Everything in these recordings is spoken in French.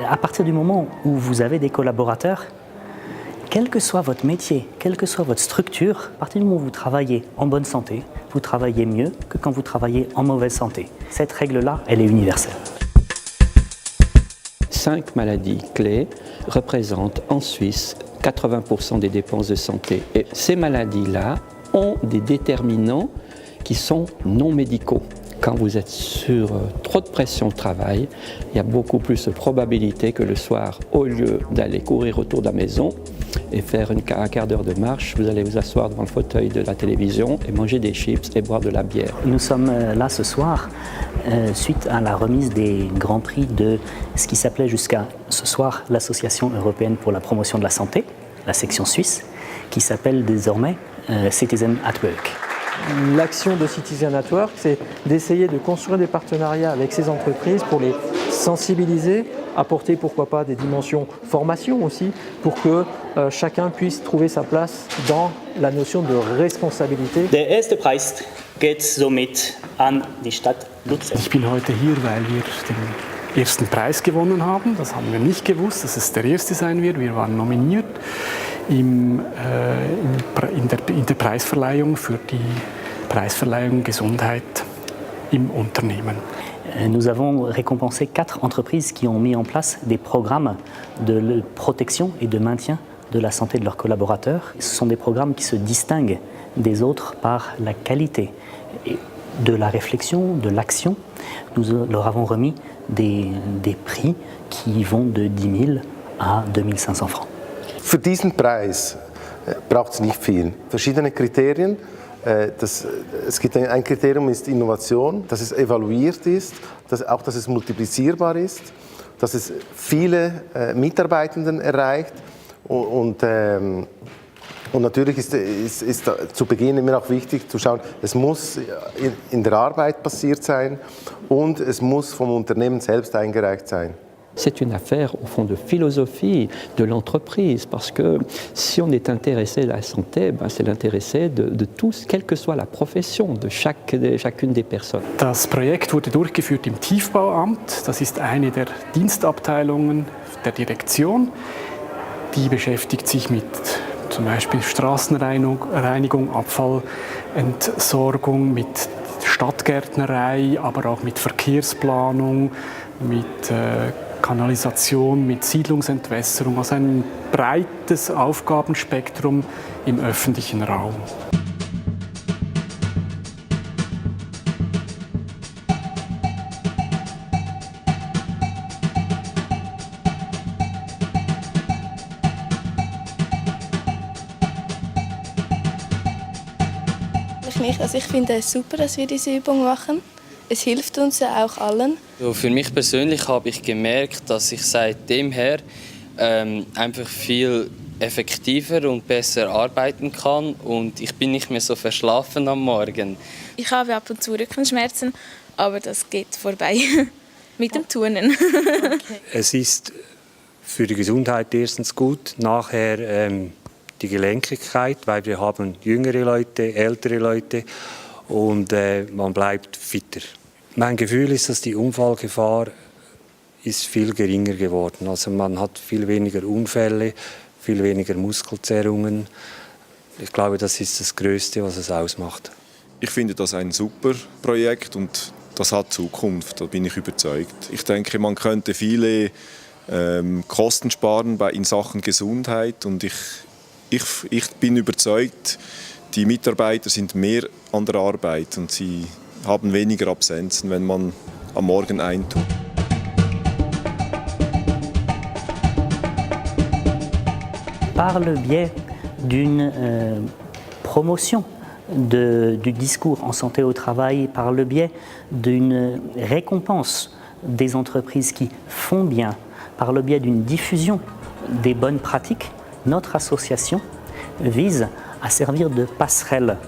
À partir du moment où vous avez des collaborateurs, quel que soit votre métier, quelle que soit votre structure, à partir du moment où vous travaillez en bonne santé, vous travaillez mieux que quand vous travaillez en mauvaise santé. Cette règle-là, elle est universelle. 5 maladies clés représentent en Suisse 80% des dépenses de santé. Et ces maladies-là ont des déterminants qui sont non médicaux. Quand vous êtes sur trop de pression au travail, il y a beaucoup plus de probabilité que le soir, au lieu d'aller courir autour de la maison et faire un quart d'heure de marche, vous allez vous asseoir devant le fauteuil de la télévision et manger des chips et boire de la bière. Nous sommes là ce soir suite à la remise des grands prix de ce qui s'appelait jusqu'à ce soir l'Association européenne pour la promotion de la santé, la section suisse, qui s'appelle désormais Citizen at Work. L'action de Citizen at Work, c'est d'essayer de construire des partenariats avec ces entreprises pour les sensibiliser, apporter pourquoi pas des dimensions formation aussi, pour que chacun puisse trouver sa place dans la notion de responsabilité. Der erste Preis geht somit an die Stadt Luzern. Ich bin heute hier, weil wir den ersten Preis gewonnen haben. Das haben wir nicht gewusst, dass es der erste sein wird. Wir waren nominiert in der Preisverleihung für die Preisverleihung Gesundheit im Unternehmen. Nous avons récompensé 4 entreprises qui ont mis en place des programmes de protection et de maintien de la santé de leurs collaborateurs. Ce sont des programmes qui se distinguent des autres par la qualité et de la réflexion, de l'action. Nous leur avons remis des prix qui vont de 10 000 à 2 500 francs. Für diesen Preis braucht es nicht viel. Verschiedene Kriterien. Es gibt ein Kriterium, ist Innovation, dass es evaluiert ist, dass es multiplizierbar ist, dass es viele Mitarbeitenden erreicht und natürlich ist zu Beginn immer auch wichtig zu schauen, es muss in der Arbeit passiert sein und es muss vom Unternehmen selbst eingereicht sein. C'est une affaire, au fond, de philosophie de l'entreprise, parce que si on est intéressé à la santé, c'est l'intéressé de tous, quelle que soit la profession de chacune des personnes. Das Projekt wurde durchgeführt im Tiefbauamt. Das ist eine der Dienstabteilungen der Direktion. Die beschäftigt sich mit zum Beispiel Straßenreinigung, Abfallentsorgung, mit Stadtgärtnerei, aber auch mit Verkehrsplanung, mit Kanalisation, mit Siedlungsentwässerung, also ein breites Aufgabenspektrum im öffentlichen Raum. Ich finde es super, dass wir diese Übung machen. Es hilft uns ja auch allen. Für mich persönlich habe ich gemerkt, dass ich seitdem her einfach viel effektiver und besser arbeiten kann und ich bin nicht mehr so verschlafen am Morgen. Ich habe ab und zu Rückenschmerzen, aber das geht vorbei mit dem Turnen. Okay. Es ist für die Gesundheit erstens gut, nachher die Gelenkigkeit, weil wir haben jüngere Leute, ältere Leute und man bleibt fitter. Mein Gefühl ist, dass die Unfallgefahr ist viel geringer geworden. Also man hat viel weniger Unfälle, viel weniger Muskelzerrungen. Ich glaube, das ist das Größte, was es ausmacht. Ich finde das ein super Projekt und das hat Zukunft, da bin ich überzeugt. Ich denke, man könnte viele Kosten sparen in Sachen Gesundheit und ich bin überzeugt, die Mitarbeiter sind mehr an der Arbeit und sie haben weniger Absenzen, wenn man am Morgen eintut. Par le biais d'une promotion du discours en santé au travail, par le biais d'une récompense des entreprises qui font bien, par le biais d'une diffusion des bonnes pratiques, notre association vise à servir de passerelle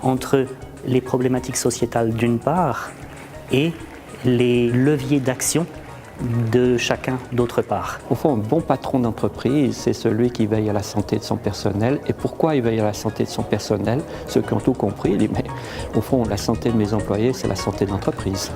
entre les problématiques sociétales d'une part et les leviers d'action de chacun d'autre part. Au fond, un bon patron d'entreprise, c'est celui qui veille à la santé de son personnel. Et pourquoi il veille à la santé de son personnel? Ceux qui ont tout compris disent, mais au fond, la santé de mes employés, c'est la santé de l'entreprise.